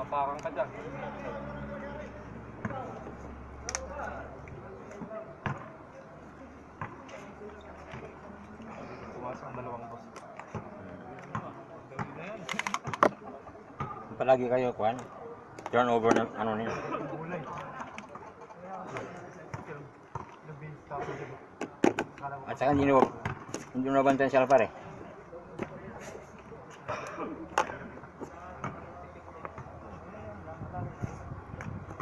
Tapakan ka dyan. Tumas ang dalawang boss. Palagi kayo, Kwan. Turnover ng ano niya. Gulay. At saka hindi nabantayan si Alpar eh.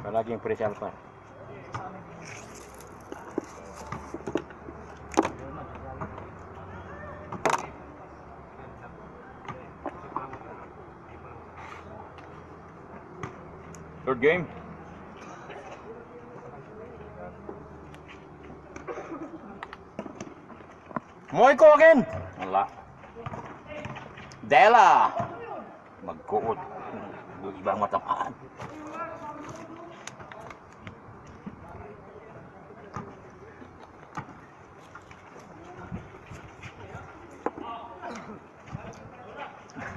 Palagi yung pre si Alpar. Third game. Moiko again. Wala. Dela. Magkuot. Ibang matamaan.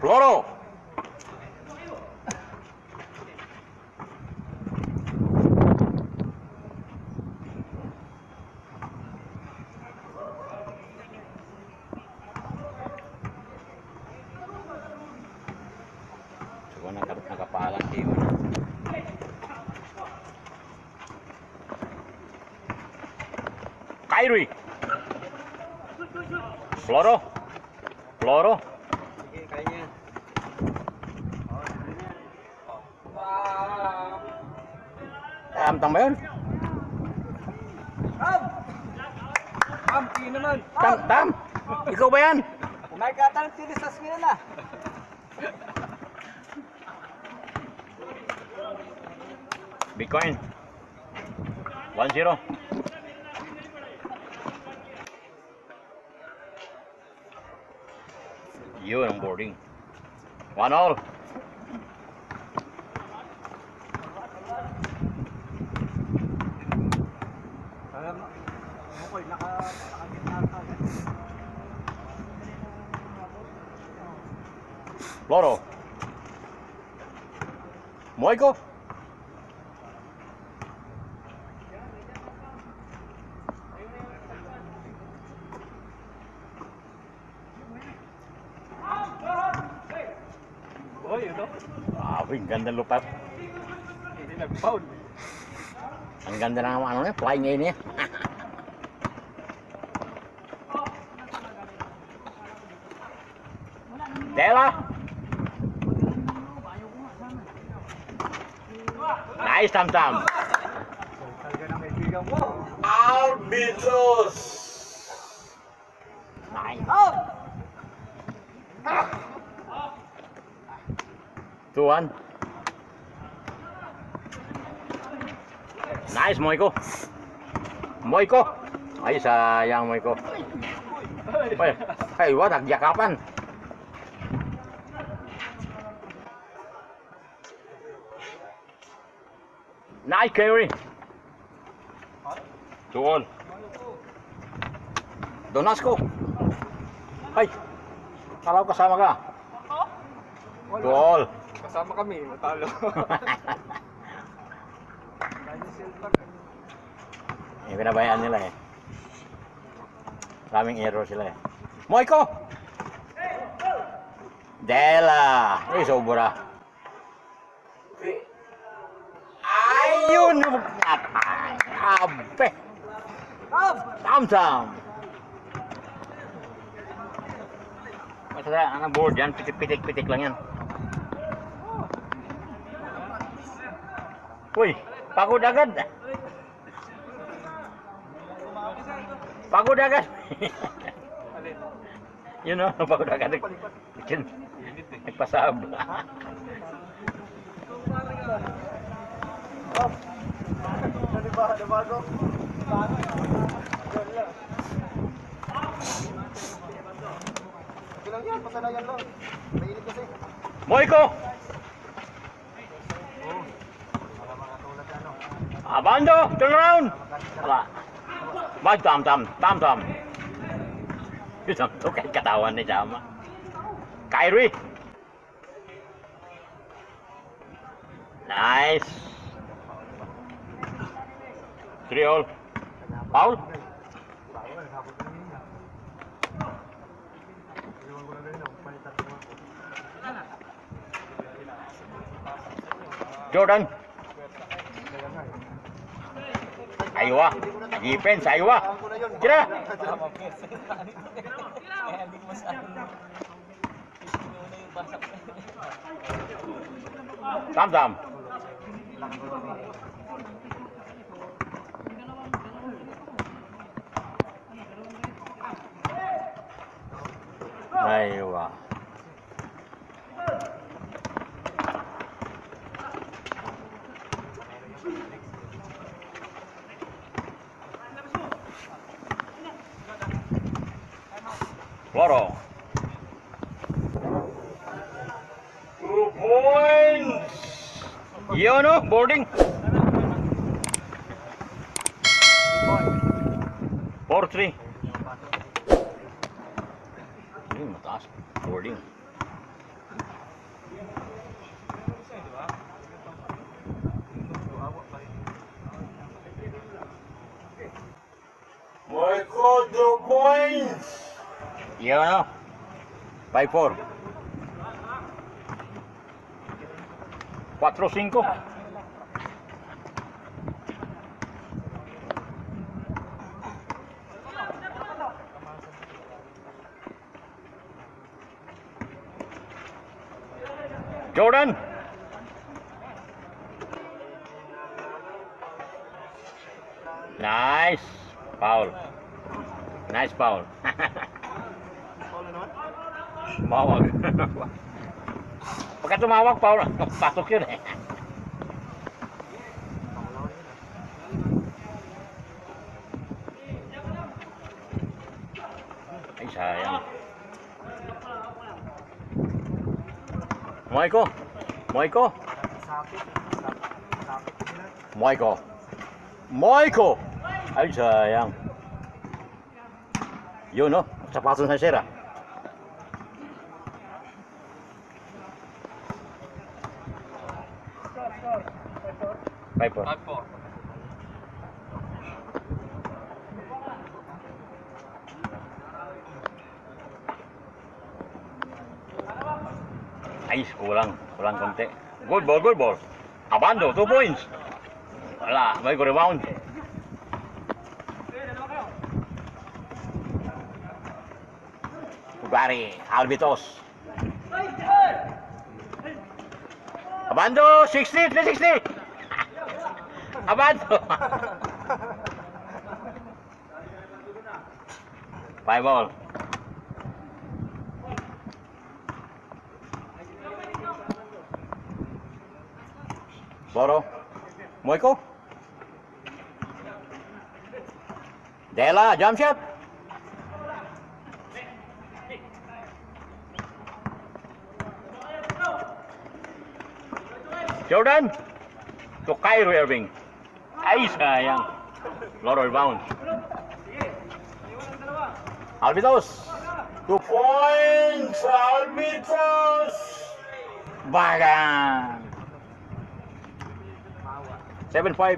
Floro. Nakapalang kayo na. Kyrie. Floro. Floro. Sige, kaya niya. Tam ba yun? Tam, tingin naman. Tam. Ikaw ba yan? May katang tilis sa skin na. Bitcoin. 1-0. Yun ang boarding. 1-all. Floro. Moiko. Oy, ito. Ang ganda lupa. Hindi nag-foul. Ang ganda ng ano niya, flying A niya. Dela. Nice, Tam. Talaga ng kaibigan mo. Arbitros. Nice. 2-1. Nice, Moiko. Ay, sayang Moiko. Ay, wala, nagyakapan. Nice, Kyrie. 2-all. Donasco. Ay, kala ko kasama ka. 2-all. Kasama kami, matalo. Pinabayaan nila eh. Maraming error sila eh. Moiko! Dela! Ay, sobra. Ayun! Abe! Tam! Masaya, ang board yan. Pitik lang yan. Uy! Pagod agad! Pagod agad! Yun o, pagod agad. Nagpasab. Moiko! Abando! Turn around! Wala. Bag, tam. Ito kahit katawan ni Jama. Kyrie! Nice. 3-all. Foul? Jordan. Ayo ah. Defense, ayo ah. Kira. Tam. Ayo ah. Loro. 2 points. Yun no, boarding. 4-3. Mataas. Boarding. Michael, 2 points. Yun no. 5-4. 4-5. Jordan. Nice. Foul. Nice foul. Mawag. Pagka tumawag, foul. Pasok yun eh. Ay, sayang. Moiko. Ay, sayang. Yun no, sapatos na sira. Five four. Ay, kulang konti. Good ball. Abando, 2 points. Wala, may go rebound. Ugari, Albitos. Abando, 360. Abando. 5-all. Boro. Moiko. Dela, jump shot. Jordan. To Kyrie Irving. Ay, sayang. Loro rebound. Albitos. 2 points. Albitos. Bagan. 7-5.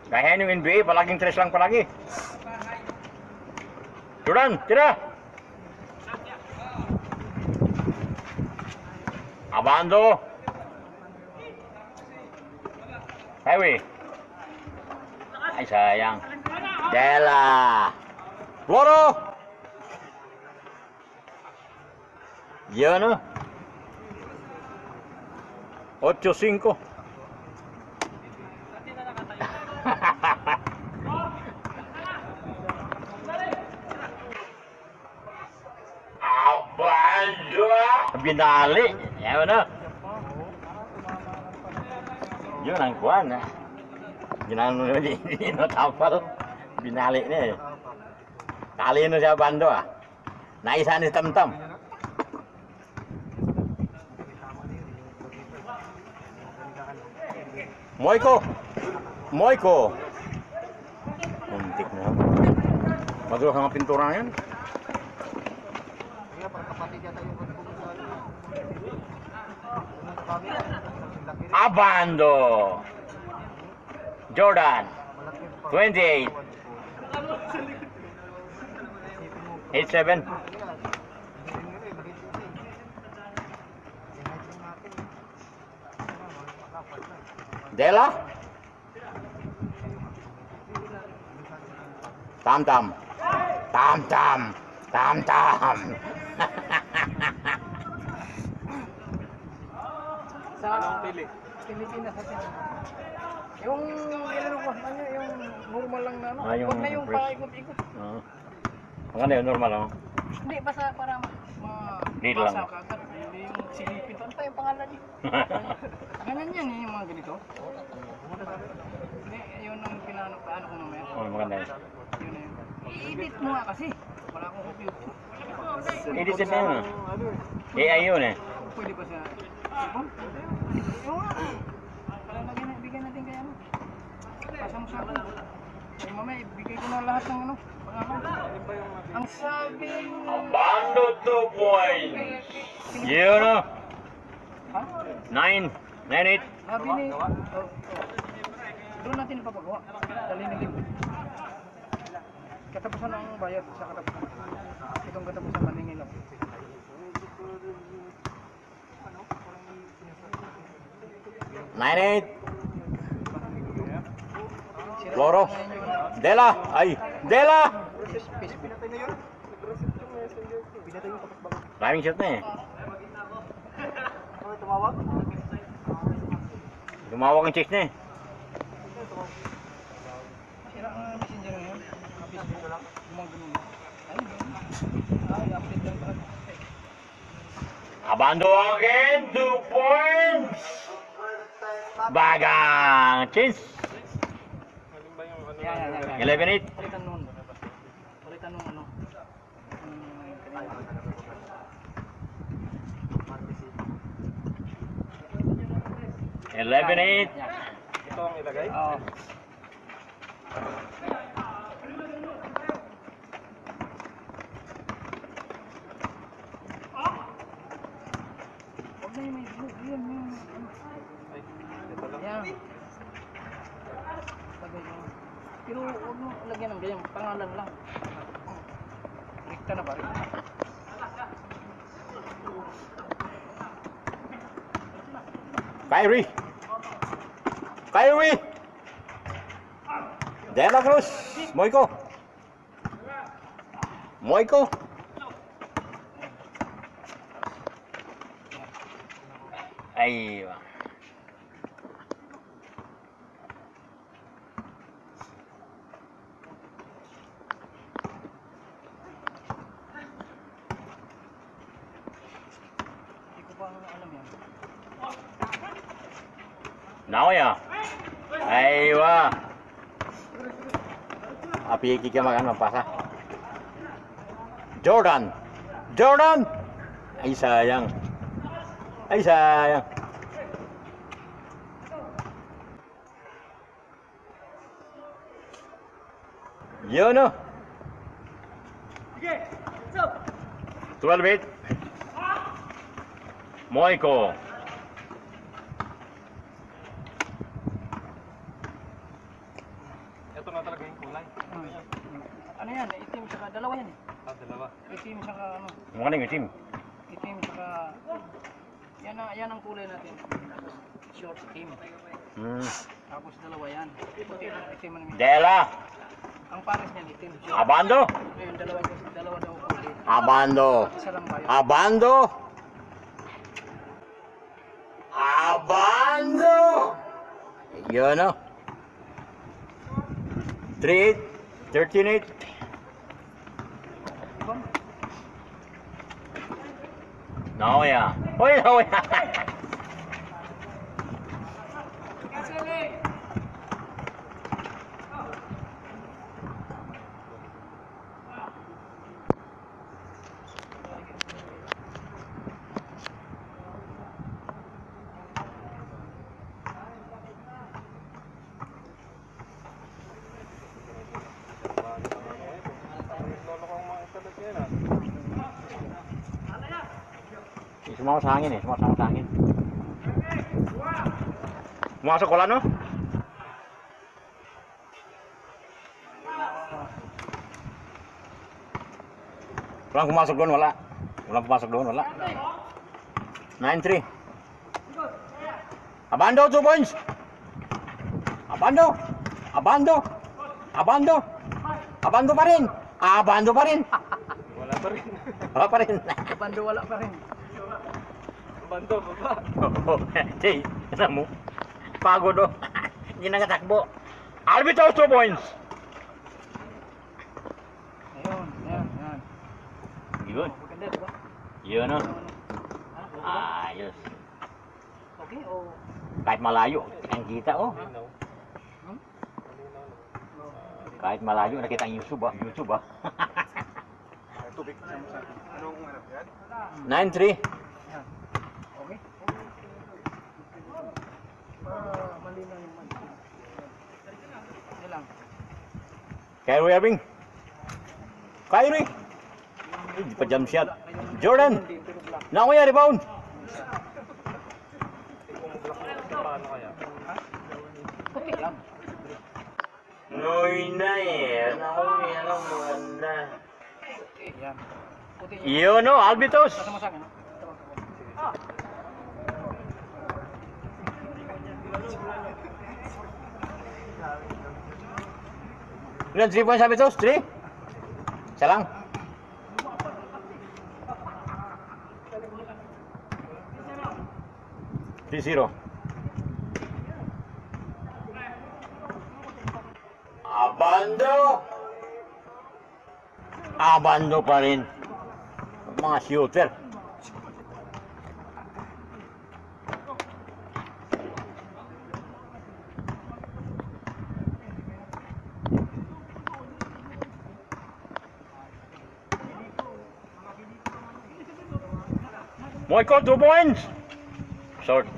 Kaya yung NBA, palaging 3 lang palagi. Jordan, tira. Abando. Highway. Ay, sayang. Dela. Floro. Yan o. 8-5. Abando. Binali. Yan o. Yun ang kuwan eh. Ginano na hindi natapal. Binali niya eh. Talino siya Abando ah. Naisa ni Tamtam. Moiko. Muntik na. Madulas ang pintura yan. Abando. Jordan. 28. 87. Dela. Tam-tam. Tam-tam. Tam-tam. Sa Anong pili? Pilipinas natin. Yung ilaro ko, ano yung normal lang na ano. Ah, yung Huwag na yung fresh. paikot-ikot. Oo. Ang ano yun, normal lang. Hindi, basta para Dito mabasa lang. ka agad. Hindi yung silipin. Ano pa yung pangalan niya? Ganyan yan, yung mga ganito. Hindi, yun ang paano ko mamaya. Oh, maganda yun. Yun na yun. I-edit mo nga kasi. Wala akong computer. Edit din yun. Ano eh. AI yun eh. Pwede ba sa cellphone? Yung nga. Para bigyan natin kaya ano. Kasama sa akin. Ay mamaya, ibigay ko na lahat ng ano. Pangalan. Ang sabi... Abando 2 points. Yun o. Ha? 9. 9-8. Sabi ni... Doon natin ipapagawa. Dali na libre. Katapusan ang bayad sa katapusan. Itong katapusan maningin lang. Nine eight. Floro. Dela. Ay. Dela. Driving shot na eh. Tumawag? Tumawag ang chicks na eh. Sira ang messenger ngayon. Kapis dito lang. Gumagano na. Ay, update lang pala. Abando again. 2 points. Bagang chins. Alin ba yung ano? Yan. 11-8. Palitan nun. Palitan nung ano. 11-8. Yan. Ito ang ilagay? Oo. Huwag na yung may blue. Yan yung... Ay, ito lang. Yan. Lagay mo. Pero huwag mo lagyan ng ganyan. Pangalan lang. Rikta na ba? Rikta. Kyrie. Kyrie. Dela Cruz. Moiko. Moiko. Ay. Hindi ko pa alam yan. Naoya. Aywa. Apiki ka makan mapasa. Jordan. Jordan. Ay sayang. Ay sayang. Yun o. 12-8. Moiko. Ito na talaga yung kulay. Ano yan? Itim saka dalawa yan eh. Ah, dalawa. Itim saka ano. Mukha na yung team. Itim saka... Yan ang kulay natin. Short itim. Tapos dalawa yan. Puti lang itim man namin. Dela. Ang pares niyan itim. Short. Abando. Ngayon dalawa daw kulay. Abando. Isa lang tayo. Abando. Abando. Yun o. 3-8. 13-8. Ibang? Naoya. Uy, Naoya. Lolo ko ang mga ito yan ah. Sumawa sa hangin eh. Sumasama sa hangin. Pumasok wala no? Walang pumasok doon, wala. Walang pumasok doon, wala. 9-3. Abando, 2 points. Abando. Abando. Abando. Abando pa rin. Abando pa rin. Wala pa rin. Wala pa rin. Bando wala pa rin. Bando, baba. Hey, ano mo? Pagod oh. Hindi nakatakbo. Arbitro 2 points. Ayun, yan, yan. Yun. Maganda, diba? Yun oh. Ayos. Okay, o... Kahit malayo, ang kita oh. Malinaw. Hmm? Malinaw. Kahit malayo, nakita ang YouTube ah. YouTube ah. Tubig. Anong ano yan? 9-3. Yan. Okay? Malinaw yung mic. Yan lang. Kyrie Irving. Kyrie. Hindi pa jump shot. Jordan. Nakuya, rebound. Paano kaya? Puti lang. Noy na eh. Nakuya lang maganda. Puti, yan. Puti. Yun no, Albitos. Kasama sa akin, ha? Ilan 3 points Albitos? 3? Isa lang. Zero. Abando. Abando pa rin. Mga shooter. Moiko, 2 points. Short.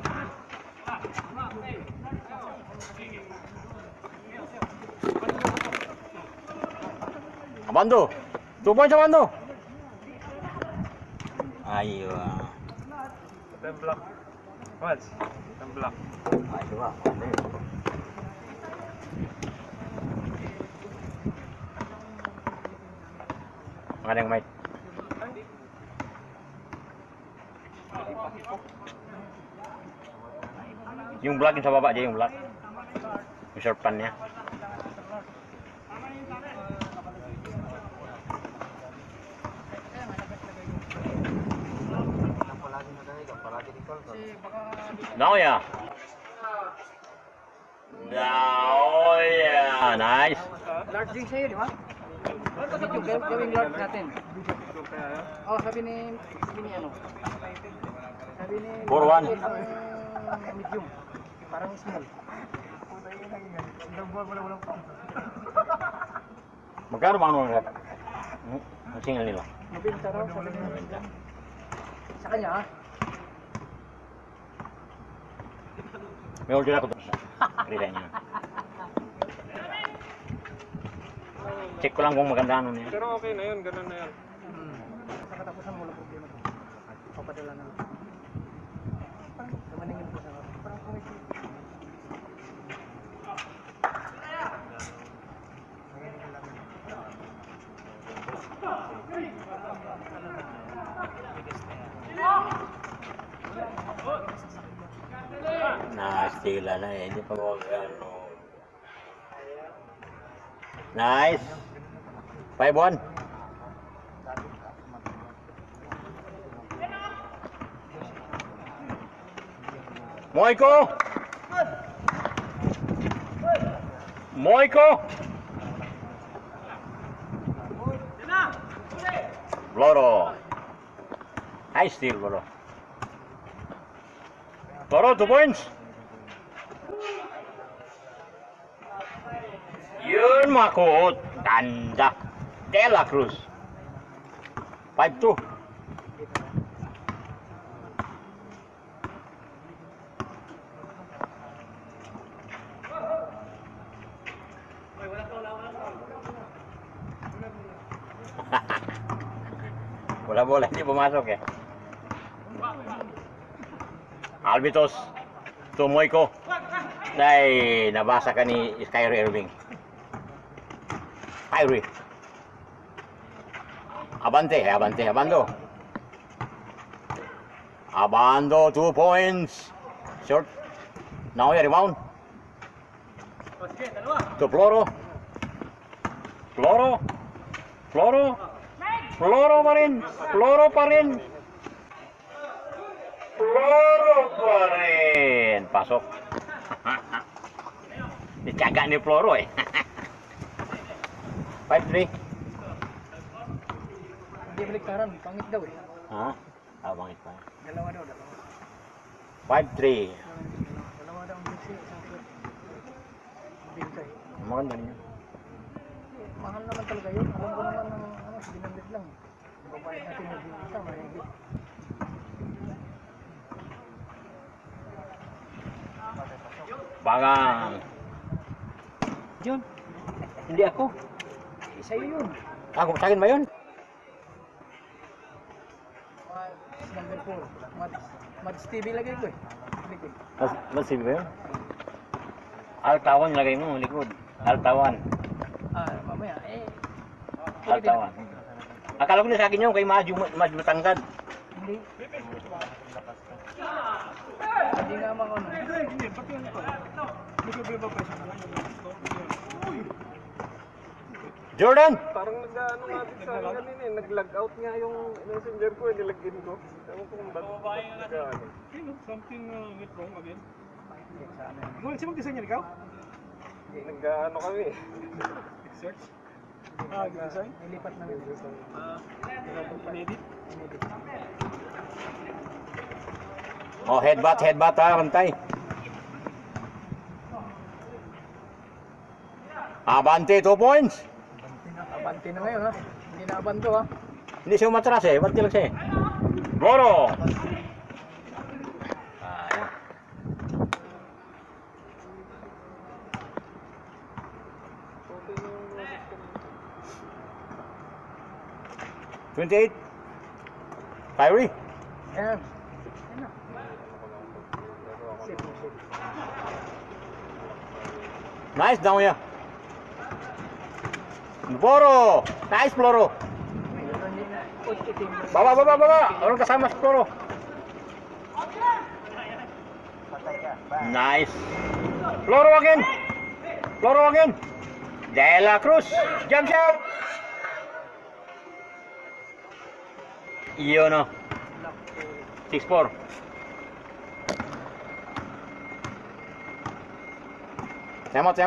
Abando. 2 points Abando. Ayo. Ito yung block. Wals. Ito yung block. Ayo ah. Magandang mic. Yung vlog yung sa baba aja yung vlog. Yung short pan niya. Kasi baka... Naoya. Naoya. Nice. Large din sa'yo, di ba? Video, gawing large natin. Ito kaya yan? Oh, sabi ni ano? Sabi ni... 4-1. Medium. Parang small. Magkano bang nung ang single nila? Mabinta raw, sabi ni... Sa kanya, ha? May order ako doon. Resign niya. Check ko lang kung maganda ano niya. Pero okay na yun, ganun na yun. Sa katapusan mo, walang problema to. Papadala na lang. Tumaningin po sa ako. Parang correct. Nakastila na eh. Hindi pa magano. Nice. 5-1. Moiko. Moiko. Loro. High steal, Loro. Loro, 2 points. Yun makot. Ganda. De La Cruz. 5-2. Wala bola, hindi pumasok eh. Albitos to Moico. Ay, nabasa ka ni Kyrie Irving. Kyrie. Abante, Abando. Abando, 2 points. Short. Now ya rebound. To Floro. Floro pa rin. Floro pa rin. Pasok. Dikaga ni Floro eh. 5-3. Hindi baliktaran, pangit daw eh. Ha? Bangit pa. Dalawa daw. 5-3. Dalawa daw ang bigsi, isang shot. Bintay. Maganda rin yun. Mahal naman talaga yun. Alam ko naman ng binandit lang. Babayad natin yung binita, mahigit. Baka... Yun. Hindi ako. Sa'yo yun. Ako, sa akin ba yun? Number 4. Mads TV lagay ko eh. Likod. Masib ba yun? Altawan lagay mo, likod. Altawan. Mamaya eh. Altawan. Akala ko na sa akin yun, kay Madju matangkad. Hindi. Hindi nga mga ano. Hindi, pati ano ko. Hindi ko ba pa siya Jordan! Parang nag-ano nga din sa akin kanina eh. Nag-log out nga yung messenger ko eh. Nilagin ko. Ewan ko kung ba't nag-ano. Something went wrong again. Well, sino mag-design yan ikaw? Nag-ano kami eh. Search? Design? Nilipat na rin. Inedit? Oh, headbutt ha, Rantay. Abante, 2 points. Abante na ngayon ha. Hindi na abanto ha. Hindi siya umatras eh, bante lang siya eh. Floro! Ayan. $28. Kyrie. Ayan. Ayan na. Safe. Nice down ya. Floro! Nice Floro! Baba. Orang kasama si Floro. Nice. Floro again. De La Cruz. Jump shot. Iyo no. 6-4. Time out.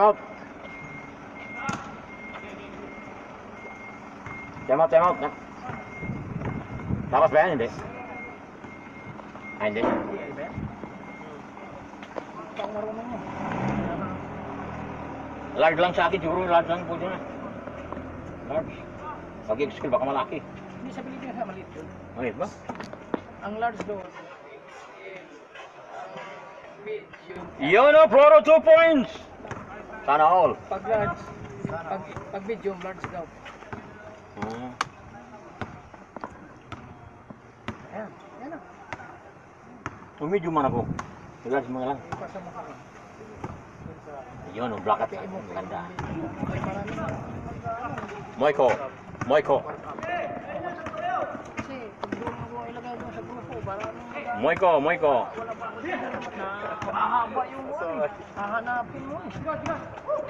Tapos ba yan? Hindi. Hindi. Pang marunong mo. Large lang sa akin, siguro large lang po dyan. Large. Pag-skill, baka malaki. Hindi sa Pilipinas ha, maliit yun. Maliit ba? Ang large daw. Yun o, Floro 2 points! Sana all. Pag large, pag medium, large daw. Ayan, ayan na. Medyo man ako. Large mga lang. Ipasa mo kami. Yun o, black at maganda. May marami na. Moico. Kasi, kung doon mo ilagay mo sa grupo, parang Moico. mahaba yung ano. Hahanapin mo eh.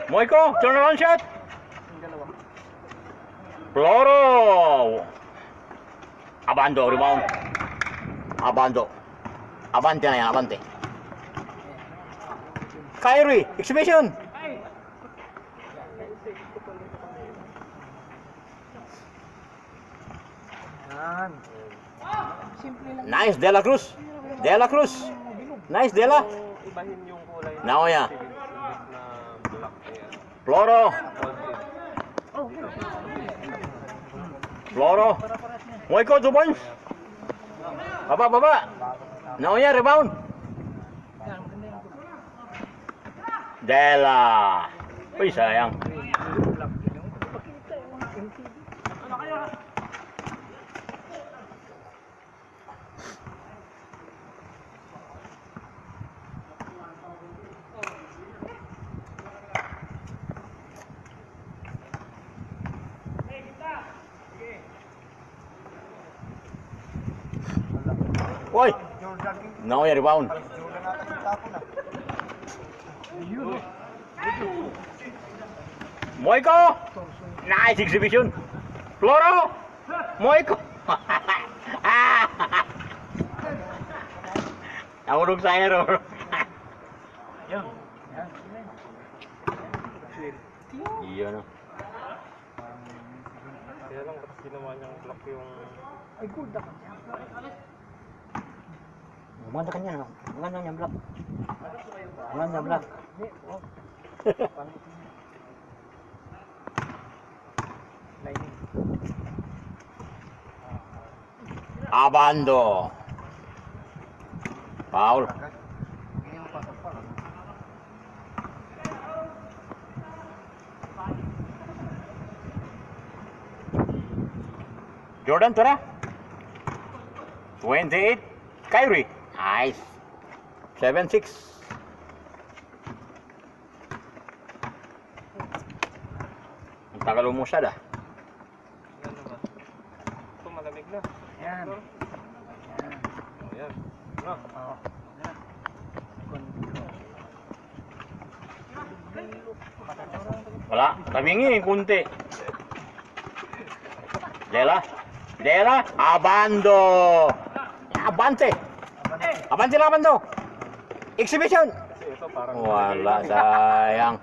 Moico, turn around shot. Yung dalawa. Floro. Abando, rebound. Abante na yan, abante. Kyrie, exhibition. Yan. Simple lang. Nice, De La Cruz. Nice, Dela. Ibahin yung kulay. Naoya. Na black eh. Floro. Para-paras niya. Moico, 2 points. Baba. Naoya, rebound. Yan, maganda yung grupo. Dela. Uy, sayang. Pakita yung MTV. Uy! No, yung rebound. Moiko! Nice exhibition! Floro! Moiko! Nahulog sa error. Iyon no. Kaya lang, ba't ginawa niyang block yung... Ay, good ako. Maganda kanya no. Maganda niya block. Maganda block. Abando. Foul. Jordan, tara. 28. Kyrie. Nice. 7-6. Ang tagal umusad ah. Ano ba? Ito malamig na. Yan. Oh, yan. No. Oo. Wala. Tabingi, kunti. Dela. Dela. Abando. Abante. Abante na abando. Exhibition. Kasi ito parang... Wala, sayang.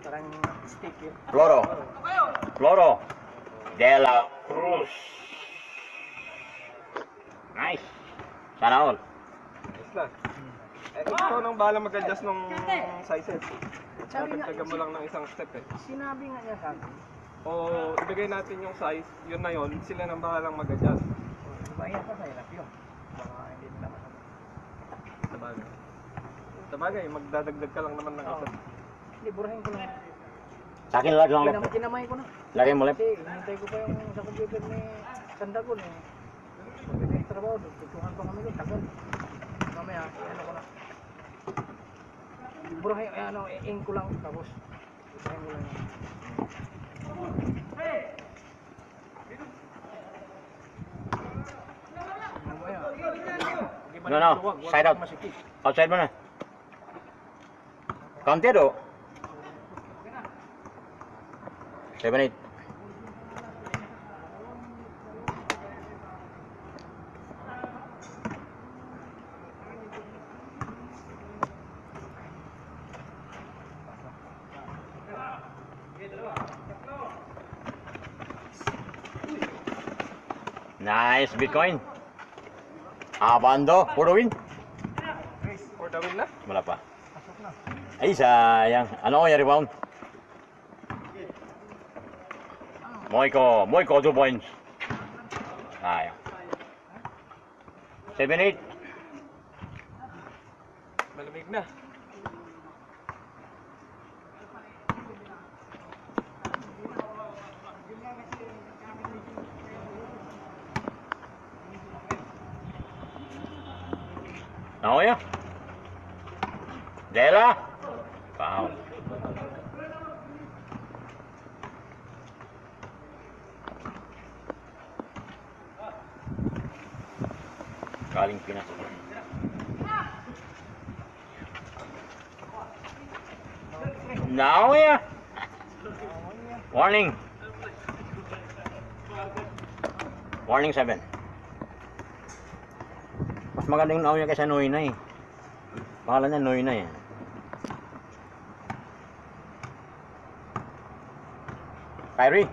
Parang stick yun. Floro. Floro. Dela Cruz. Nice. Sana all. Ayos na. Eh, ikaw nang bahala mag-adjust ng sizes. Sabi nga, Tatagdagan mo lang ng isang step eh. sinabi nga niya sa akin. O ibigay natin yung size, yun na yun, sila nang bahalang mag-adjust. Bayad pa sa hirap yun. Baka hindi nila masama. Sabagay. Sabagay, magdadagdag ka lang naman ng isa. Hindi, burahin ko lang. Sa akin lagi lang left. Kinamay ko na. Lagi mo left. Kasi hinintay ko pa yung sa computer ni Sandagon eh. Magpipig trabaho doon. Tutuhan pa kami doon. Tagal. Mamaya, ano ko na. Burahin, ano, i-ink ko lang. Tapos, burahin ko lang yun. Mamaya. No. Side out. Outside mo na. Counted o? 7-8. Nice Bitcoin. Abando, puro win. For the win na? Wala pa. Ay, sayang. Ano yung rebound? Moiko, 2 points. Sayang. 7-8. Malamig na. Naoya. Dela. Foul. Galing Pinas. Naoya. Warning. Warning 7. Mas magaling Naoya kaysa Noy. Pangalan niya Noy. Kyrie.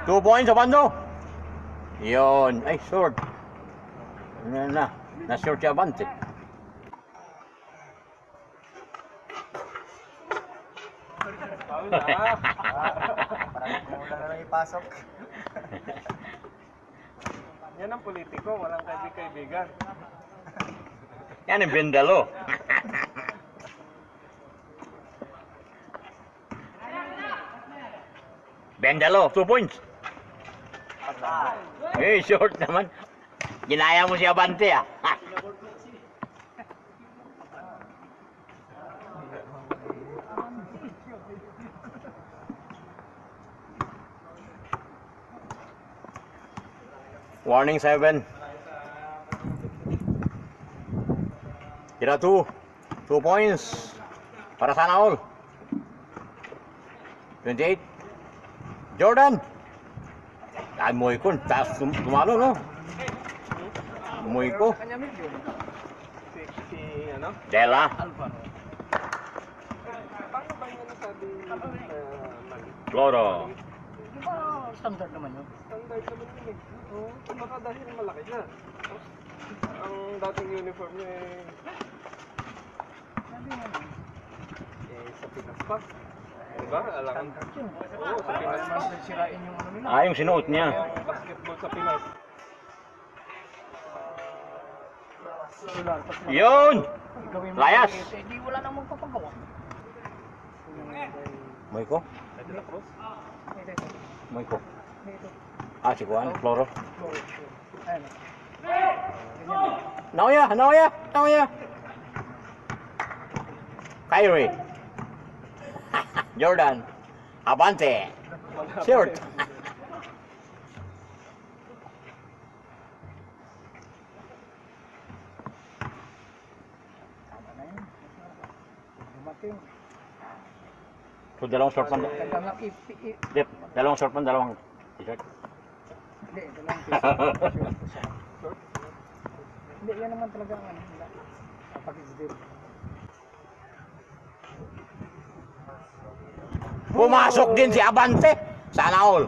2 points sa bando. Yun. Ay, short. Na-short siya Abante. Foul na. Parang wala na lang ipasok. Yan ang politiko, walang kaibigan. Yan yung Bendalo. Bendalo, 2 points. Eh, short naman. Ginaya mo si Abante ah. Warning 7. Tira 2. 2 points. Para sana all. 28. Jordan. Ay, Moiko. Taas tumalo, no? Moiko. Kanya medyo. Si ano? Dela. Alpha. Paano ba yung nasabi mali? Floro. Di ba standard naman yun? Standard naman yun eh. Oo. Baka dahil malaki na. Tapos, ang dating uniform niya Sabi nga naman. sa Pinas pa. Diba? Alangan. Standard yun. Oo, sa Para Pinas pa. naman sirain yung ano nila. Ah, yung sinuot niya. Yung basketball sa Pinas. Solar, tapos Yun! gawin mo Layas. ulit, eh, di wala nang magpapagawa. Moiko? Pwede na cross. Ito. Moiko. Ito. Ah, si Juan. Floro. Ayan. Naoya! Naoya! Naoya! Kyrie. Jordan. Abante. Short. Tama na yun. Dumating. So, dalawang short man. Kaya nga Dip, dalawang short man, dalawang t-shirt. Hindi, dalawang piso. Hindi, yan naman talaga ang ano nila. Package deal. Pumasok din si Abante. Sana all.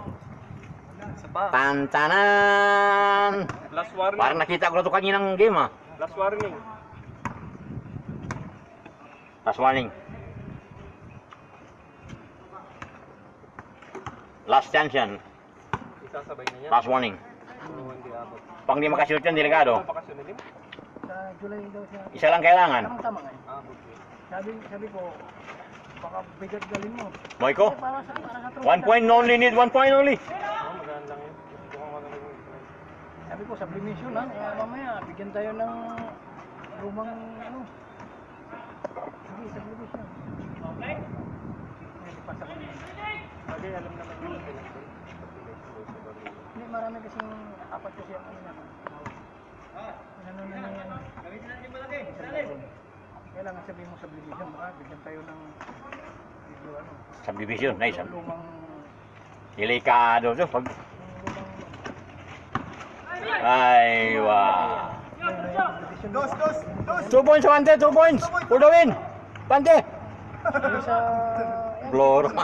Isa pa. Tantanan. Last warning. Parang nakita ko na ito kaninang game, ah. Last warning. Last warning. Last chance yan. Isasabay na niya. Last warning. Oo, hindi abot. Pang di makashoot yan, delikado. Bakasyon na din? Sa July daw siya. Isa lang kailangan. Tamang-tama nga. Abot yun. Sabi ko, baka bigat galin mo. Moiko, Eh, para sa 1 point only, need 1 point only. Oo, maganda lang yun. Gusto ko nga naman yung Sabi ko, sublimation lang. Eh, mamaya, bigyan tayo ng lumang ano. Sige, sublimation. Okay. Hindi pa sa kanya. Bagay, alam naman yung Pinas. Hindi, marami kasing apat kasi ang ano naman. Ano na yan. Kailangan sabihin mo sublimation. Baka bigyan tayo ng video ano. Subdivision, nice. Lumang... Delikado to. Pag... lumang... Ay, wow. Dos, dos! 2 points, Abante, 2 points. For the win. Abante. Yung sa... Floro. Yung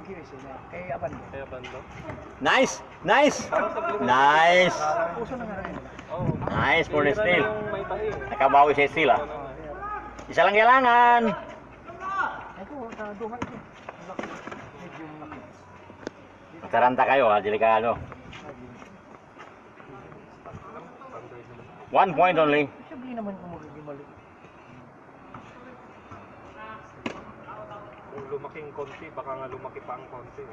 QS na. Kay Abando. Kaya bando. Nice, nice. Nice. Puso na nga rin. Oo. Nice for the Tira na steal. yung may tahi. Nakabawi si Steele, ah. Isa lang kailangan. Ito, sa duha ito. Laki. Medyo laki. Taranta kayo, ha, delikado. 1 point only. Sabi naman kung magiging mali. Kung lumaking konti, baka nga lumaki pa ang konti.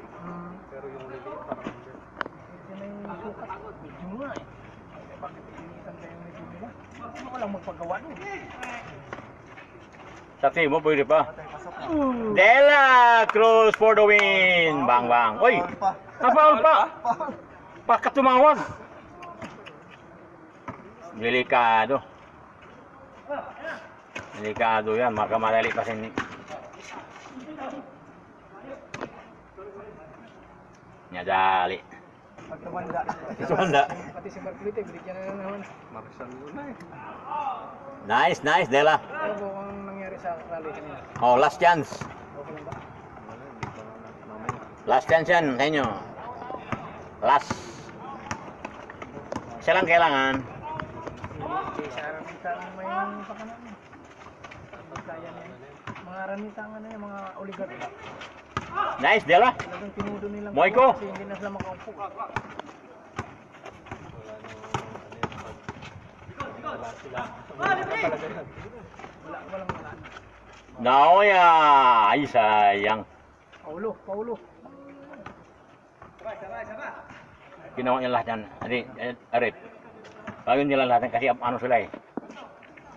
Pero yung liliit parang hindi. Medyo may sukat. Medyo nga eh. Eh, bakit iniitan kayo yung medyo nila? Ano walang magpagawa nun? Sa team mo, pwede pa. Dela Cruz for the win. Bang, bang. Uy, napaul pa. Pagkatumawag. Delikado. Delikado yan. Makamadali pa sin... Nyadali. Pag tumanda. Tumanda. Pati si Marcolita, binigyan na naman. Marshall muna eh. Nice, nice, Dela. Ano po ang nangyari sa rally kanina? Oh, last chance. Okay lang ba? Wala, hindi pa mamaya. Last chance yan sa inyo. Last. Isa lang kailangan. Okay, sa Aramita ang may pakanan. Kaya na yan. Mga Aramita ang ano yung mga oligarch. Nice, Dela. Talagang tinudo nilang Moiko. kasi hindi na sila makaupo. Wala sila. Wala talaga yan. Walang wala. Naoya. Ay, sayang. Paulo. Ginawa niya lahat yan. Arit. Gawin nila lahat yan kasi ano sila eh.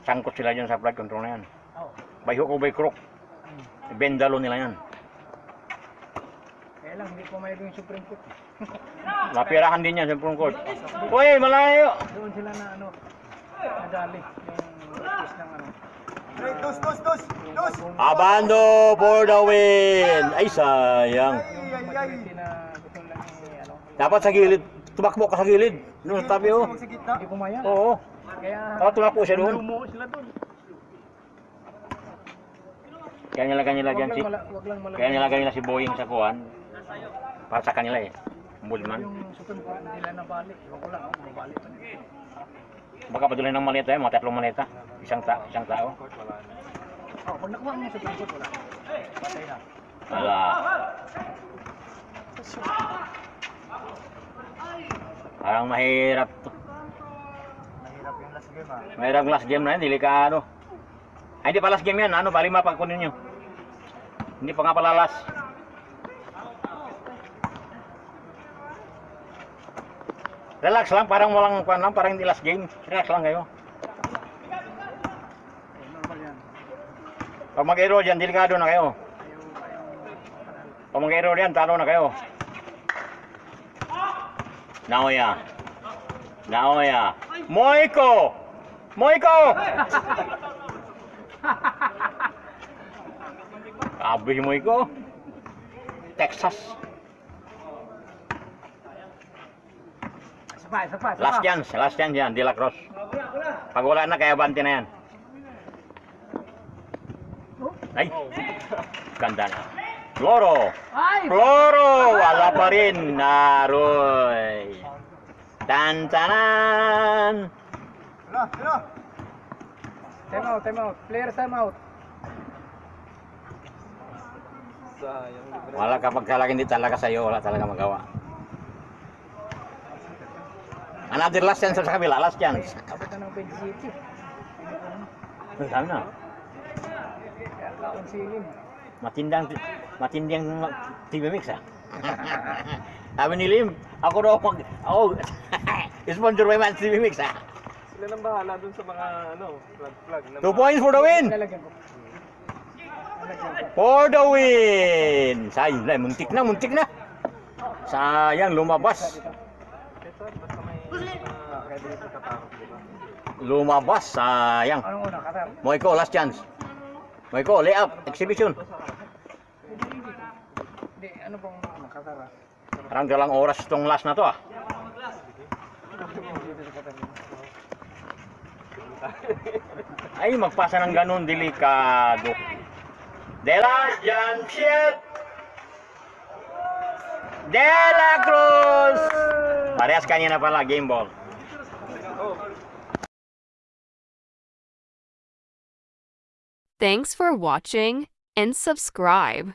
Sangkot sila dyan sa flight control na yan. Oh. By hook o by crook. Bendalo nila yan. Kaya lang, hindi po mayroon yung Supreme Court. Mapirahan din yan sa Supreme Court. Uy, malayo. Doon sila na ano, nadali. Yung practice ng ano. Abando for the win. Ay, sayang. Yung majority na gusto lang ano. Dapat sa gilid. Tumakbo ka sa gilid. Doon sa tabi, oh. Hindi kumaya. Oo. Kaya Dapat tumakbo siya doon. Lumo sila doon. Kaya nilagay nila dyan si... wag lang malagay. Kaya nilagay nila si Boying sa kuwan. Para sa kanila eh. Bullman. Yung sukun ko nila na balik. Wag ko lang, balik pa nila. Baka padulay ng maleta eh, mga 3 maleta. Isang tao. Oh, pag nakuha mo yung sukun ko, wala. Patay na. Wala. Parang mahirap to. Mahirap yung last game Mahirap yung last game na yan, delikado. Ay, hindi pa last game yan, ano, bali mapagkunin nyo. Hindi pa nga pala last. Relax lang, parang walang kuwan lang, parang hindi last game. Relax lang kayo. Normal yan. Pag mag-aero dyan, delikado na kayo. Pag mag-aero dyan, talo na kayo. Naoya. Moiko! Sabi Moiko. Texas. Isa pa. Last chance yan, De La Cruz. Pag wala na, kaya bante na yan. Ay, ganda na. Floro! Wala pa rin. Naroy. Tantanan! Time out. Player time out. Sayang. libre. Wala kapag talaga hindi talaga sa'yo, wala talaga magawa. Another last chance sa kabila, last chance. Abot na ng 20 city. Saan na? Kaya kaon silim. Matindang TV Mix ah. Sabi ni Lim, ako sponsor by Man TV Mix ah. Sila nang bahala dun sa mga flag. 2 points for the win! Lalagyan ko. For the win! Sayang, muntik na. Sayang, lumabas. Ito, basta may pwede ito katakot, di ba? Lumabas, sayang. Anong una? Qatar? Moiko, last chance. Moiko, layup, exhibition. Hindi, ano bang una? Qatar ah? Parang dalang oras itong last na to ah. Ay, magpasa ng ganun, delikado. De La Cruz! Parehas kanina pala, game ball. Thanks for watching and subscribe.